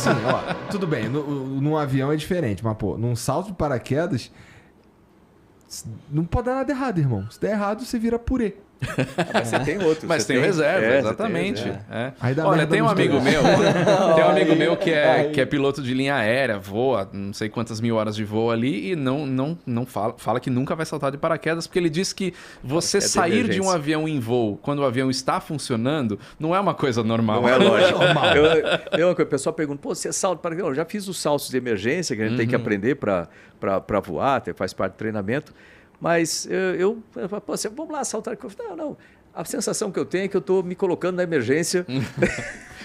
assim, ó, tudo bem, num avião é diferente, mas, pô, num salto de paraquedas, não pode dar nada errado, irmão. Se der errado, você vira purê. Mas você tem outro. Mas tem reserva, exatamente. Olha, tem um amigo meu que é piloto de linha aérea, voa não sei quantas mil horas de voo ali e não fala que nunca vai saltar de paraquedas, porque ele diz que você sair de um avião em voo quando o avião está funcionando não é uma coisa normal. Não é lógico. O pessoal pergunta, pô, você salta de paraquedas? Eu já fiz os saltos de emergência que a gente tem que aprender para voar, faz parte do treinamento. Mas eu falo, pô, vamos lá saltar. Não. A sensação que eu tenho é que eu estou me colocando na emergência.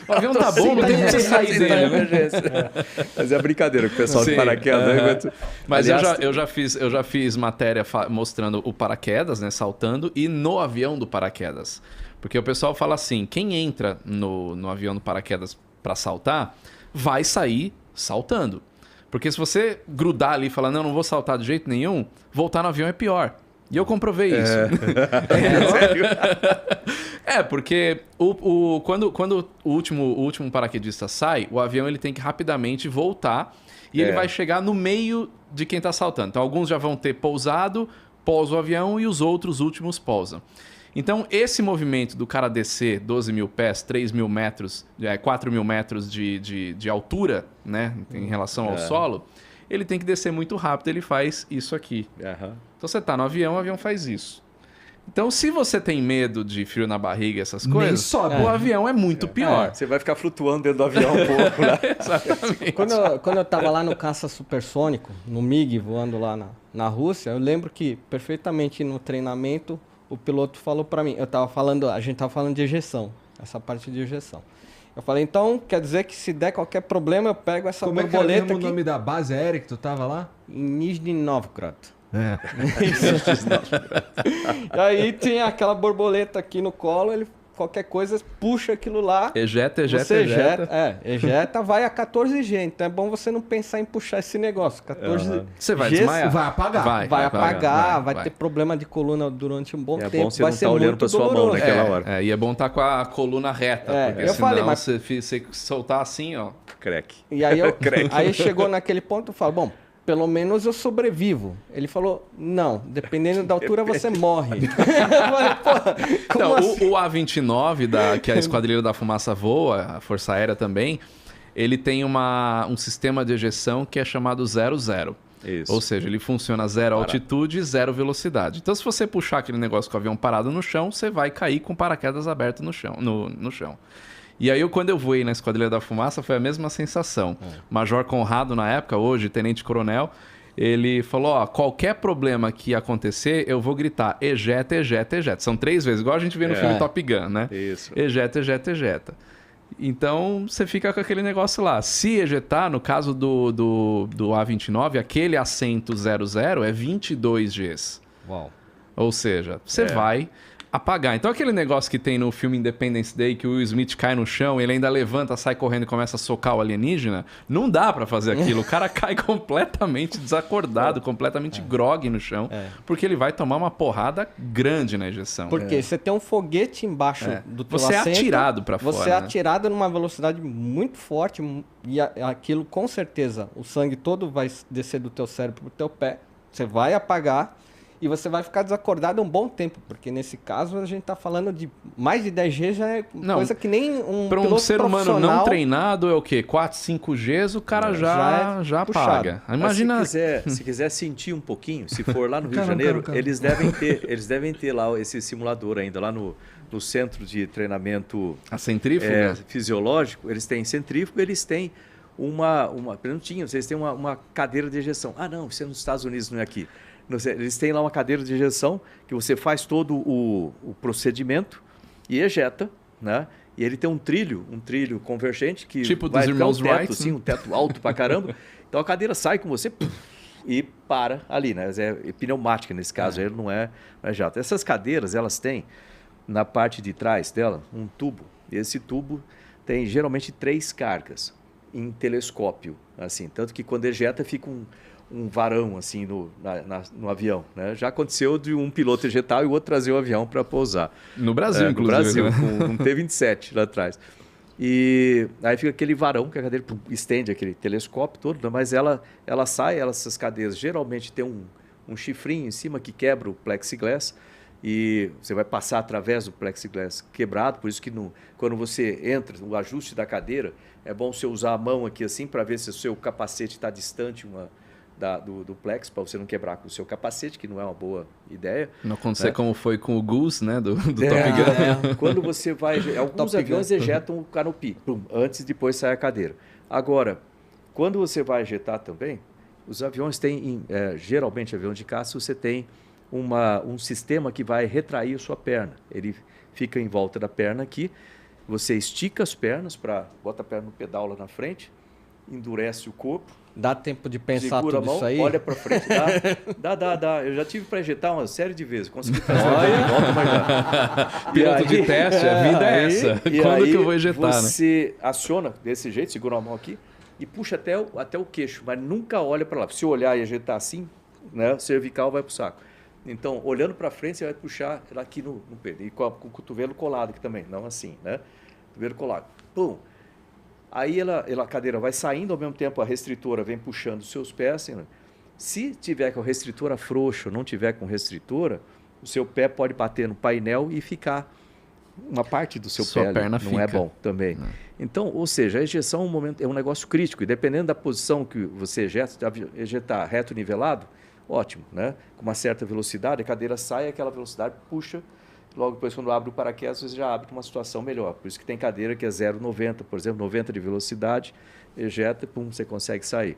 O avião tá bom, não tem que você sair dele, né? Mas é brincadeira com o pessoal de paraquedas. Mas aliás, eu já fiz matéria mostrando o paraquedas, né, saltando, e no avião do paraquedas. Porque o pessoal fala assim, quem entra no avião do paraquedas para saltar, vai sair saltando. Porque se você grudar ali e falar, não vou saltar de jeito nenhum, voltar no avião é pior. E eu comprovei isso. Sério? Porque quando o último paraquedista sai, o avião ele tem que rapidamente voltar e ele vai chegar no meio de quem está saltando. Então, alguns já vão ter pousado, pousa o avião e os outros últimos pousam. Então, esse movimento do cara descer 12 mil pés, 3 mil metros, 4 mil metros de altura, né, em relação ao solo, ele tem que descer muito rápido, ele faz isso aqui. Então, você está no avião, o avião faz isso. Então, se você tem medo de frio na barriga, essas coisas, o avião é muito pior. Você vai ficar flutuando dentro do avião um pouco, né? Exatamente. Quando eu estava lá no caça supersônico, no MiG, voando lá na Rússia, eu lembro que perfeitamente no treinamento, o piloto falou para mim, a gente estava falando de ejeção, essa parte de ejeção. Eu falei, então, quer dizer que se der qualquer problema, eu pego essa borboleta aqui... Como é que era o nome da base aérea que tu tava lá? Em Nizhny Novgorod. E aí tinha aquela borboleta aqui no colo, ele qualquer coisa puxa aquilo lá. Ejeta. Ejeta, vai a 14G. Então é bom você não pensar em puxar esse negócio. 14G. Você vai desmaiar. Vai apagar. Vai apagar, vai ter problema de coluna durante um bom tempo. É bom você não estar olhando para sua mão naquela hora. E é bom estar com a coluna reta. Porque eu senão falei, mas... você soltar assim, ó... Crack. E aí, aí chegou naquele ponto, eu falo, bom, pelo menos eu sobrevivo. Ele falou, não, dependendo da altura você morre. Eu falei, porra, então, assim? o A-29, que é a Esquadrilha da Fumaça voa, a Força Aérea também, ele tem um sistema de ejeção que é chamado 0-0. Isso. Ou seja, ele funciona zero altitude e zero velocidade. Então, se você puxar aquele negócio com o avião parado no chão, você vai cair com o paraquedas aberto no chão. E aí, quando eu voei na Esquadrilha da Fumaça, foi a mesma sensação. Major Conrado, na época, hoje, tenente-coronel, ele falou, ó, qualquer problema que acontecer, eu vou gritar ejeta. São 3 vezes, igual a gente vê no filme Top Gun, né? Isso. Ejeta. Então, você fica com aquele negócio lá. Se ejetar, no caso do A-29, aquele assento 00 é 22 Gs. Uau. Ou seja, você vai... apagar. Então aquele negócio que tem no filme Independence Day, que o Will Smith cai no chão, ele ainda levanta, sai correndo e começa a socar o alienígena, não dá pra fazer aquilo. O cara cai completamente desacordado, completamente grogue no chão, porque ele vai tomar uma porrada grande na ejeção. Porque você tem um foguete embaixo do teu assento. Você é atirado pra fora. Você é atirado numa velocidade muito forte e aquilo, com certeza, o sangue todo vai descer do teu cérebro pro teu pé, você vai apagar. E você vai ficar desacordado um bom tempo, porque nesse caso a gente está falando de mais de 10 G, já é coisa que nem um para um ser humano não treinado é o quê? 4, 5 Gs, o cara já apaga. Imagina... Se quiser sentir um pouquinho, se for lá no Rio de Janeiro, eles devem ter lá esse simulador ainda, lá no centro de treinamento a centrífuga? Fisiológico. Eles têm centrífuga, eles têm eles têm uma cadeira de ejeção. Ah, não, isso é nos Estados Unidos, não é aqui. Eles têm lá uma cadeira de ejeção que você faz todo o procedimento e ejeta, né? E ele tem um trilho convergente que tipo vai dos irmãos um teto, Wright, assim, um teto alto pra caramba. Então a cadeira sai com você e para ali, né? É pneumática nesse caso, ele não é jato. Essas cadeiras, elas têm na parte de trás dela um tubo. E esse tubo tem geralmente 3 cargas em telescópio, assim, tanto que quando ejeta fica um varão assim no avião, né? Já aconteceu de um piloto ejetar e o outro trazer o avião para pousar. No Brasil, inclusive. No Brasil, com um T-27 lá atrás. E aí fica aquele varão que a cadeira estende aquele telescópio todo, né? Mas ela sai, essas cadeiras geralmente tem um chifrinho em cima que quebra o plexiglass e você vai passar através do plexiglass quebrado, por isso que quando você entra, o ajuste da cadeira, é bom você usar a mão aqui assim para ver se o seu capacete está distante do plex, para você não quebrar com o seu capacete, que não é uma boa ideia. Não acontecer como foi com o Goose, né, do Top Gun. Quando você vai... Alguns aviões ejetam o canopy, antes e depois sai a cadeira. Agora, quando você vai ejetar também, os aviões têm, geralmente avião de caça, você tem um sistema que vai retrair a sua perna. Ele fica em volta da perna aqui, você estica as pernas, bota a perna no pedal lá na frente, endurece o corpo. Dá tempo de pensar segura tudo a mão, isso aí? olha para frente, dá. Eu já tive para ejetar uma série de vezes. Consegui fazer de volta, mas dá. Piloto de teste, a vida é essa. Quando que eu vou ejetar, você aciona desse jeito, segura a mão aqui e puxa até o queixo, mas nunca olha para lá. Se olhar e ejetar assim, né, cervical vai para o saco. Então, olhando para frente, você vai puxar ela aqui no peito. E com o cotovelo colado aqui também, não assim, né? Cotovelo colado. Pum! Aí a cadeira vai saindo, ao mesmo tempo a restritora vem puxando os seus pés. Assim, né? Se tiver com a restritora frouxa ou não tiver com restritora, o seu pé pode bater no painel e ficar uma parte do seu Sua pé perna não fica. é bom também. Então, ou seja, a ejeção é um negócio crítico. E dependendo da posição que você ejetar reto nivelado, ótimo, né? Com uma certa velocidade, a cadeira sai, aquela velocidade puxa. Logo depois, quando abre o paraquedas, você já abre para uma situação melhor. Por isso que tem cadeira que é 0,90, por exemplo, 90 de velocidade, ejeta, pum, você consegue sair.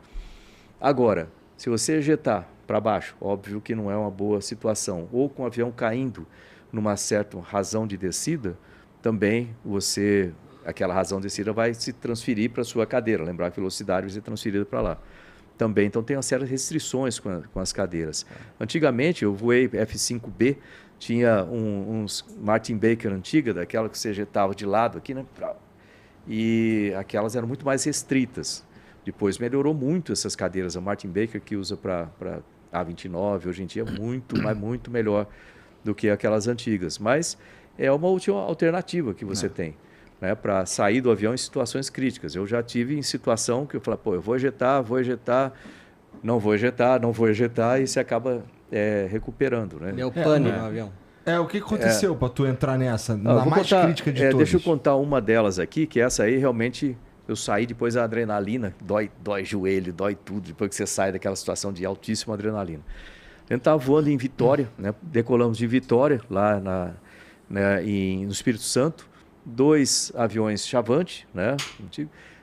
Agora, se você ejetar para baixo, óbvio que não é uma boa situação. Ou com o avião caindo numa certa razão de descida, também aquela razão de descida vai se transferir para a sua cadeira. Lembrar que a velocidade vai ser transferida para lá. Também, então tem uma série de restrições com as cadeiras. Antigamente, eu voei F-5B, tinha uns Martin Baker antiga, daquela que você ejetava de lado aqui, né? E aquelas eram muito mais restritas. Depois melhorou muito essas cadeiras. A Martin Baker que usa para A29, hoje em dia é muito melhor do que aquelas antigas. Mas é uma última alternativa que você tem, né, para sair do avião em situações críticas. Eu já tive em situação que eu falei, eu vou ejetar, não vou ejetar, e você acaba recuperando. Né? Deu pane no avião. O que aconteceu para tu entrar nessa? Não, na mais crítica de todas. Deixa eu contar uma delas aqui, que essa aí realmente eu saí depois da adrenalina, dói joelho, dói tudo, depois que você sai daquela situação de altíssima adrenalina. A gente estava voando em Vitória, né? Decolamos de Vitória, lá no Espírito Santo, 2 aviões Chavante, né?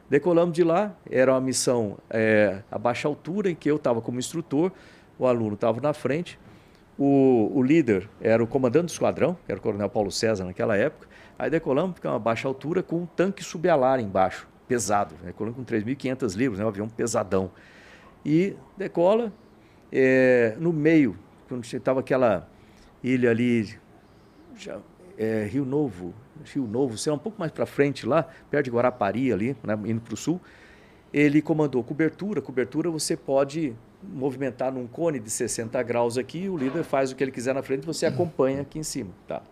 Decolamos de lá, era uma missão a baixa altura, em que eu estava como instrutor, o aluno estava na frente, o líder era o comandante do esquadrão, que era o coronel Paulo César naquela época. Aí decolamos, ficamos a baixa altura, com um tanque subalar embaixo, pesado, decolamos com 3.500 libras, né? Um avião pesadão. E decola, no meio, quando estava aquela ilha ali, Rio Novo, sei lá, um pouco mais para frente lá, perto de Guarapari ali, né, indo para o sul, ele comandou cobertura. Cobertura você pode movimentar num cone de 60 graus aqui, o líder faz o que ele quiser na frente, você acompanha aqui em cima. Tá?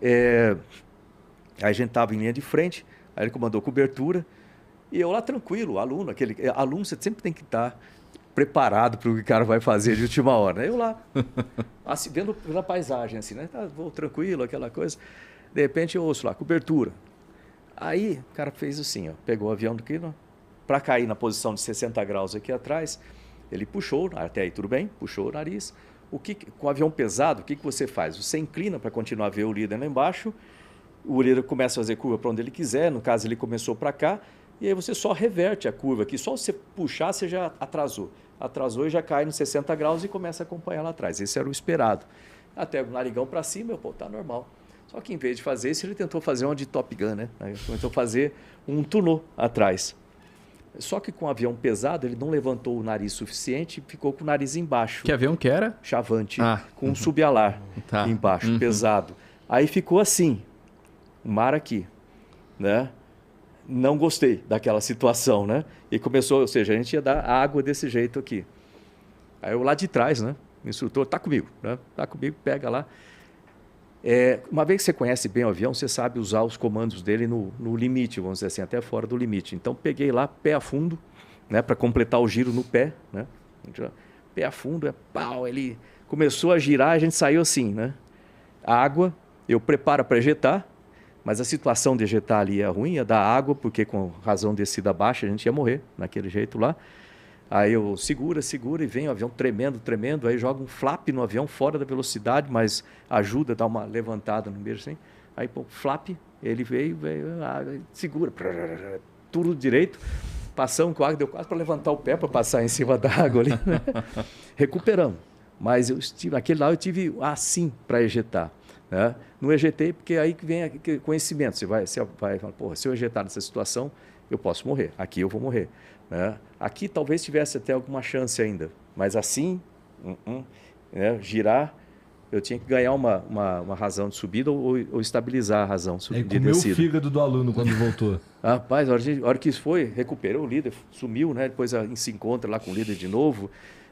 Aí a gente estava em linha de frente, aí ele comandou cobertura, e eu lá tranquilo, aluno você sempre tem que estar preparado para o que o cara vai fazer de última hora. Eu lá, assim, vendo pela paisagem, assim, né? Vou tranquilo, aquela coisa. De repente eu ouço lá, cobertura. Aí o cara fez assim, pegou o avião daqui, para cair na posição de 60 graus aqui atrás, ele puxou, até aí tudo bem, puxou o nariz. Com o avião pesado, o que você faz? Você inclina para continuar a ver o líder lá embaixo, o líder começa a fazer curva para onde ele quiser, no caso ele começou para cá, e aí você só reverte a curva aqui, só você puxar você já atrasou. Atrasou e já cai nos 60 graus e começa a acompanhar lá atrás. Esse era o esperado. Até o narigão para cima, tá normal. Só que em vez de fazer isso, ele tentou fazer uma de Top Gun, né? Ele tentou fazer um tunô atrás. Só que com o avião pesado, ele não levantou o nariz suficiente e ficou com o nariz embaixo. Que avião que era? Chavante, com um subalar embaixo, pesado. Aí ficou assim, mar aqui, né? Não gostei daquela situação, né? E começou, ou seja, a gente ia dar água desse jeito aqui. Aí eu lá de trás, né? O instrutor, tá comigo, né? Tá comigo, pega lá. Uma vez que você conhece bem o avião, você sabe usar os comandos dele no limite, vamos dizer assim, até fora do limite. Então, peguei lá, pé a fundo, né, para completar o giro no pé, né? Pé a fundo, pau, ele começou a girar, a gente saiu assim, né? A água, eu preparo para ejetar, mas a situação de ejetar ali é ruim, ia dar água, porque com razão de descida baixa a gente ia morrer naquele jeito lá. Aí eu segura e vem o avião tremendo, aí joga um flap no avião fora da velocidade, mas ajuda a dar uma levantada no meio assim. Aí pô, flap, ele veio, segura, tudo direito, passamos com a água, deu quase para levantar o pé para passar em cima da água ali, né? Recuperamos. Mas naquele lá eu tive assim para ejetar, né? Não ejetei porque aí que vem conhecimento. Você vai falar, porra, se eu ejetar nessa situação, eu posso morrer. Aqui eu vou morrer. Né? Aqui talvez tivesse até alguma chance ainda, mas assim, né? Girar, eu tinha que ganhar uma razão de subida ou estabilizar a razão de descida. Comeu o fígado do aluno quando voltou. Rapaz, a hora que isso foi, recuperou o líder, sumiu, né? Depois se encontra lá com o líder de novo.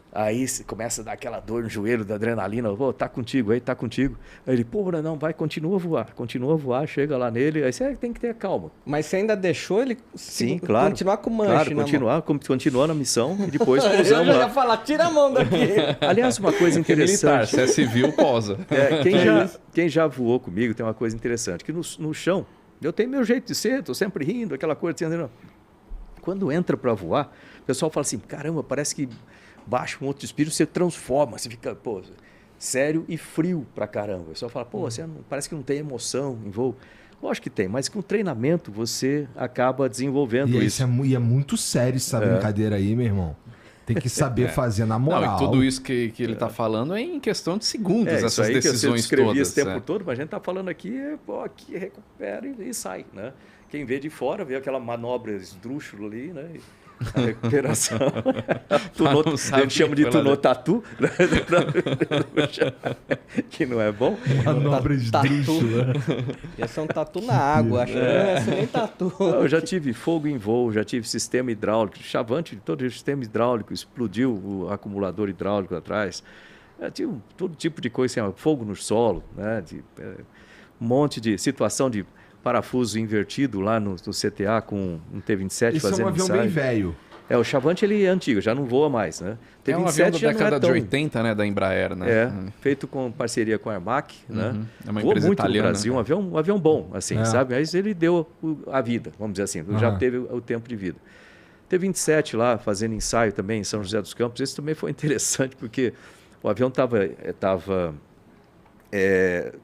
Aí começa a dar aquela dor no joelho da adrenalina. Pô, tá contigo aí, tá contigo. Aí ele, porra, não, vai, continua a voar, chega lá nele. Aí você tem que ter calma. Mas você ainda deixou ele Sim, claro, continuar com o manche, claro, continuar na missão e depois pousamos lá. Eu ia falar, tira a mão daqui. Aliás, uma coisa interessante. Se é civil, posa. Quem já voou comigo tem uma coisa interessante, que no chão, eu tenho meu jeito de ser, tô sempre rindo, aquela coisa. Quando entra para voar, o pessoal fala assim, caramba, parece que baixa um outro espírito, você transforma, você fica, pô, sério e frio pra caramba. O pessoal fala, pô, você parece que não tem emoção em voo. Lógico que tem, mas com treinamento você acaba desenvolvendo isso. E é muito sério essa brincadeira aí, meu irmão. Tem que saber fazer na moral. Não, e tudo isso que ele está falando é em questão de segundos, essas aí decisões que eu escrevi todas. Esse tempo todo, mas a gente está falando aqui, aqui recupera e sai, né? Quem vê de fora, vê aquela manobra esdrúxula ali, né? A recuperação. A gente chama de tunô tatu, que não é bom. Manobra esdrúxula. Ia ser um tatu na água, acho que não ia ser nem tatu. Eu já tive fogo em voo, já tive sistema hidráulico, chavante de todo o sistema hidráulico, explodiu o acumulador hidráulico atrás. Eu tive todo tipo de coisa, assim, fogo no solo, né? Um monte de situação de parafuso invertido lá no CTA com um T-27 Esse fazendo é um avião ensaio. bem velho. O Chavante ele é antigo, já não voa mais, né? T-27 é um avião da década de 80, né, da Embraer, né? Feito com parceria com a Armac, né? É uma empresa muito italiana, no Brasil, né? um avião bom, assim, sabe? Mas ele deu a vida, vamos dizer assim, já teve o tempo de vida. T-27 lá, fazendo ensaio também em São José dos Campos, esse também foi interessante, porque o avião estava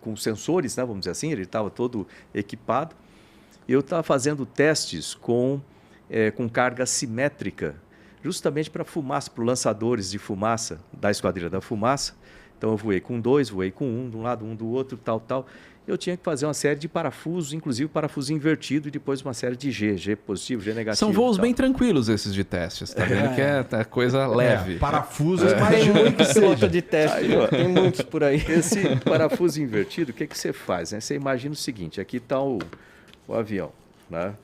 com sensores, né, vamos dizer assim, ele estava todo equipado. Eu estava fazendo testes com carga simétrica, justamente para fumaça, para lançadores de fumaça da Esquadrilha da Fumaça. Então eu voei com 2, voei com 1 de um lado, 1 do outro, tal. Eu tinha que fazer uma série de parafusos, inclusive parafuso invertido e depois uma série de G positivo, G negativo. São voos bem tranquilos esses de testes, tá vendo? Que é coisa leve. Parafusos, imagina que Piloto de teste, tem muitos por aí. Esse parafuso invertido, o que você faz? Né? Você imagina o seguinte, aqui está o avião, né?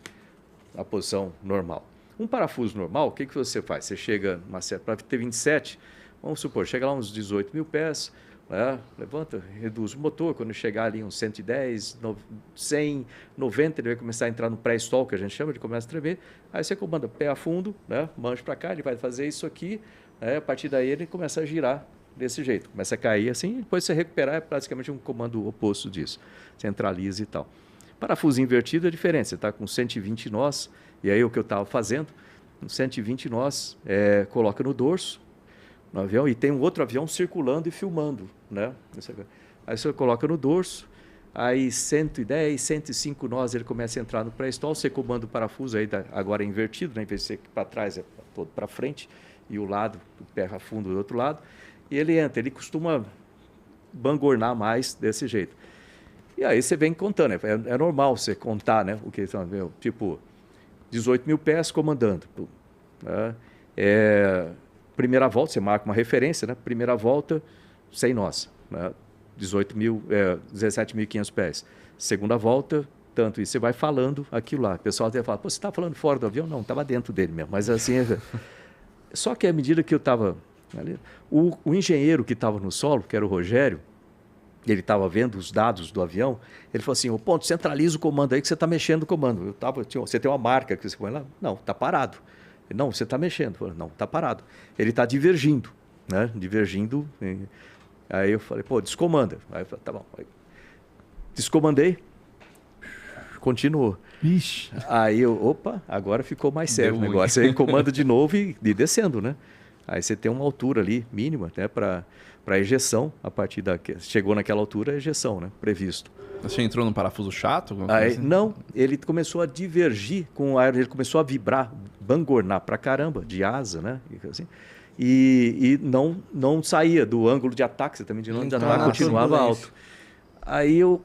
A posição normal. Um parafuso normal, o que você faz? Você chega para T-27, vamos supor, chega lá uns 18 mil pés, né? Levanta, reduz o motor, quando chegar ali uns 110, 100, 90, ele vai começar a entrar no pré-stall, que a gente chama, ele começa a tremer, aí você comanda pé a fundo, né? Manche para cá, ele vai fazer isso aqui, né? A partir daí ele começa a girar desse jeito, começa a cair assim, e depois você recuperar é praticamente um comando oposto disso, centraliza e tal. Parafuso invertido é diferente, você está com 120 nós, e aí o que eu estava fazendo, 120 nós, coloca no dorso, no avião, e tem um outro avião circulando e filmando, né? Aí você coloca no dorso, aí 110, 105 nós, ele começa a entrar no pré-stall, você comanda o parafuso, aí agora é invertido, né? Em vez de ser para trás, é todo para frente, e o lado, o pé a fundo do outro lado, e ele entra, ele costuma bangornar mais desse jeito. E aí você vem contando, é normal você contar, né? O que tipo, 18 mil pés comandando. Né? Primeira volta, você marca uma referência, né? Primeira volta, 100 nós, né? 17.500 pés. Segunda volta, tanto. E você vai falando aquilo lá. O pessoal até fala, pô, você está falando fora do avião? Não, estava dentro dele mesmo. Mas assim, só que à medida que eu estava ali, o engenheiro que estava no solo, que era o Rogério, ele estava vendo os dados do avião, ele falou assim, ô Ponto, centraliza o comando aí que você está mexendo o comando. Você tem uma marca que você põe lá? Não, está parado. Ele, não, você está mexendo. Eu falei, não, está parado. Ele está divergindo, né? Divergindo. Aí eu falei, pô, descomanda. Aí eu falei, tá bom. Aí, descomandei, continuou. Ixi. Aí eu, opa, agora ficou mais sério o negócio. Aí comanda de novo e descendo, né? Aí você tem uma altura ali mínima, né, para ejeção, a partir da chegou naquela altura, a ejeção, né, previsto. Você entrou num parafuso chato? Aí, assim? não, ele começou a divergir com o ar, ele começou a vibrar, bangornar pra caramba, de asa, né, assim, e não saía do ângulo de ataque, você também de ângulo de ataque continuava alto. Aí eu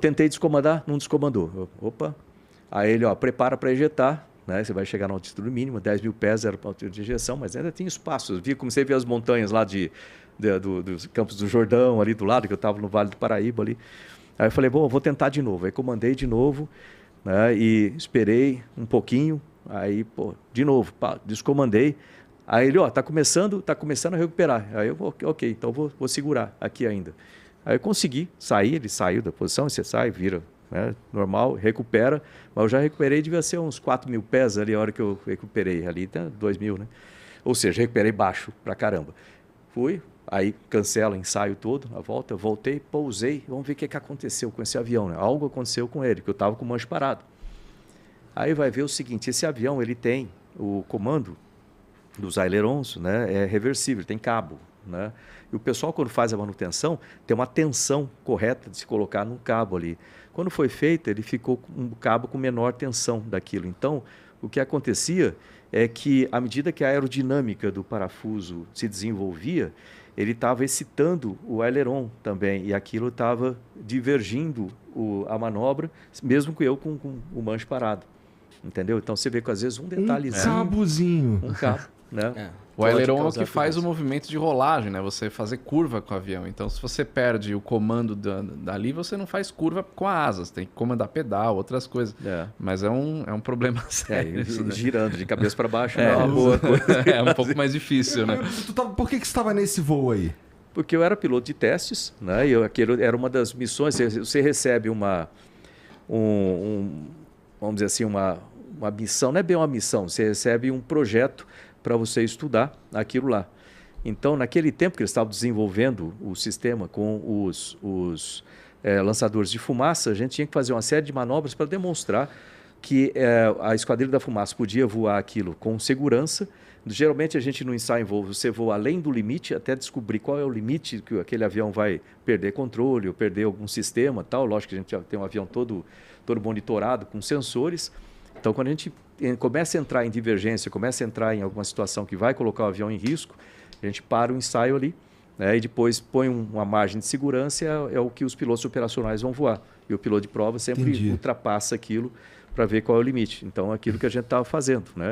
tentei descomandar, não descomandou. Opa, aí ele, ó, prepara para ejetar. Né? Você vai chegar na altitude mínima, 10 mil pés era a altura de injeção, mas ainda tinha espaço. Eu vi, comecei a ver as montanhas lá dos Campos do Jordão, ali do lado, que eu estava no Vale do Paraíba ali. Aí eu falei, bom, eu vou tentar de novo. Aí comandei de novo, né? E esperei um pouquinho, aí, pô, de novo, pá, descomandei. Aí ele, ó, tá começando a recuperar. Aí eu, ok, então vou segurar aqui ainda. Aí eu consegui sair, ele saiu da posição, você sai, vira, né, normal, recupera, mas eu já recuperei, devia ser uns 4 mil pés ali a hora que eu recuperei, ali tá 2 mil, né? Ou seja, recuperei baixo pra caramba. Fui, aí cancela o ensaio todo, a volta, eu voltei, pousei, vamos ver o que aconteceu com esse avião, né? Algo aconteceu com ele, que eu estava com o manche parado. Aí vai ver o seguinte, esse avião, ele tem o comando dos ailerons, né, é reversível, tem cabo, né? E o pessoal, quando faz a manutenção, tem uma tensão correta de se colocar num cabo ali. Quando foi feito, ele ficou com um cabo com menor tensão daquilo. Então, o que acontecia é que, à medida que a aerodinâmica do parafuso se desenvolvia, ele estava excitando o aileron também, e aquilo estava divergindo a manobra, mesmo que eu com o manche parado. Entendeu? Então, você vê que, às vezes, um detalhezinho... cabozinho. Um cabo, né? O aileron é o que faz o movimento de rolagem, né? Você fazer curva com o avião. Então, se você perde o comando dali, você não faz curva com a asa. Você tem que comandar pedal, outras coisas. Mas é um problema sério. Girando de cabeça para baixo é uma boa coisa. É um pouco mais difícil, né? Por que você estava nesse voo aí? Porque eu era piloto de testes, né? E aquilo era uma das missões. Você recebe vamos dizer assim, uma missão. Não é bem uma missão. Você recebe um projeto para você estudar aquilo lá. Então, naquele tempo que eles estavam desenvolvendo o sistema com os lançadores de fumaça, a gente tinha que fazer uma série de manobras para demonstrar que a Esquadrilha da Fumaça podia voar aquilo com segurança. Geralmente, a gente no ensaio em voo, você voa além do limite, até descobrir qual é o limite que aquele avião vai perder controle ou perder algum sistema, tal. Lógico que a gente já tem um avião todo monitorado com sensores. Então, quando a gente começa a entrar em divergência, começa a entrar em alguma situação que vai colocar o avião em risco, a gente para o ensaio ali, né, e depois põe uma margem de segurança, é o que os pilotos operacionais vão voar. E o piloto de prova sempre ultrapassa aquilo para ver qual é o limite. Então, aquilo que a gente estava fazendo, né?